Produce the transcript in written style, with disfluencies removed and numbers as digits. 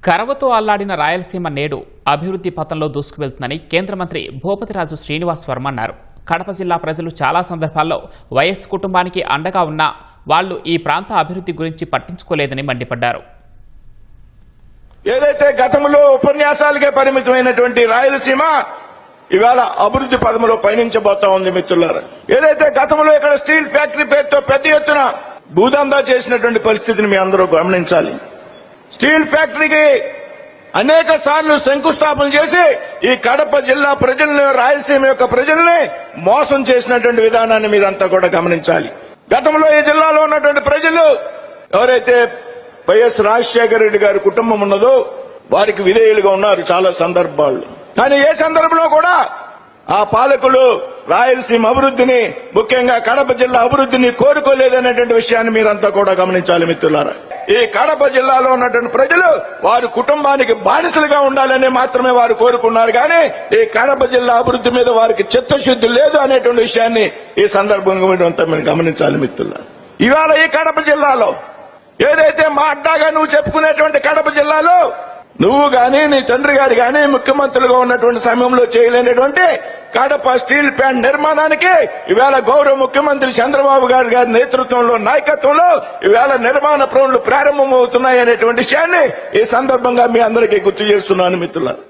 కరవతో అల్లాడిన రాయలసీమ నేడు అభివృద్ధి పథంలో దూసుకువెళ్తుందని కేంద్ర మంత్రి భూపతిరాజు శ్రీనివాస్ వర్మ అన్నారు. కడప జిల్లా ప్రజలు చాలా సందర్భాల్లో వైఎస్ కుటుంబానికి అండగా ఉన్నా వాళ్లు ఈ ప్రాంత అభివృద్ధి గురించి పట్టించుకోలేదని మండిపడ్డారు. ఏదైతే గతంలో ఉపన్యాసాలకే పరిమితమైనటువంటి రాయలసీమ ఇవాళ అభివృద్ధి పథంలో పయనించబోతా ఉంది మిత్రులారా. ఏదైతే గతంలో ఇక్కడ స్టీల్ ఫ్యాక్టరీ పేరుతో పెద్ద ఎత్తున భూదందా చేసినటువంటి పరిస్థితిని మీ అందరూ గమనించాలి. స్టీల్ ఫ్యాక్టరీకి అనేక సార్లు శంకుస్థాపన చేసి ఈ కడప జిల్లా ప్రజల్ని, రాయలసీమ యొక్క ప్రజల్ని మోసం చేసినటువంటి విధానాన్ని మీరంతా కూడా గమనించాలి. గతంలో ఈ జిల్లాలో ఉన్నటువంటి ప్రజలు ఎవరైతే వైఎస్ రాజశేఖర రెడ్డి గారి కుటుంబం ఉన్నదో వారికి విధేయులుగా ఉన్నారు చాలా సందర్భాల్లో. కానీ ఏ సందర్భంలో కూడా ఆ పాలకులు రాయలసీమ అభివృద్ధిని, ముఖ్యంగా కడప జిల్లా అభివృద్ధిని కోరుకోలేదనేటువంటి విషయాన్ని మీరంతా కూడా గమనించాలి మిత్రులారా. ఈ కడప జిల్లాలో ఉన్నటువంటి ప్రజలు వారి కుటుంబానికి బానిసలుగా ఉండాలని మాత్రమే వారు కోరుకున్నారు. కానీ ఈ కడప జిల్లా అభివృద్ధి మీద వారికి చిత్తశుద్ధి లేదు అనేటువంటి విషయాన్ని ఈ సందర్భంగా మీరు గమనించాలి మిత్రులారా. ఇవాళ ఈ కడప జిల్లాలో ఏదైతే మా అడ్డాగా నువ్వు చెప్పుకునేటువంటి కడప జిల్లాలో నువ్వు గాని, నీ తండ్రి గారు గాని ముఖ్యమంత్రులుగా ఉన్నటువంటి సమయంలో చేయలేనటువంటి కడప స్టీల్ ప్లాంట్ నిర్మాణానికి ఇవాళ గౌరవ ముఖ్యమంత్రి చంద్రబాబు గారి నేతృత్వంలో, నాయకత్వంలో ఇవాళ నిర్మాణ పనులు ప్రారంభమవుతున్నాయి అనేటువంటి విషయాన్ని ఈ సందర్భంగా మీ అందరికీ గుర్తు చేస్తున్నాను మిత్రులారా.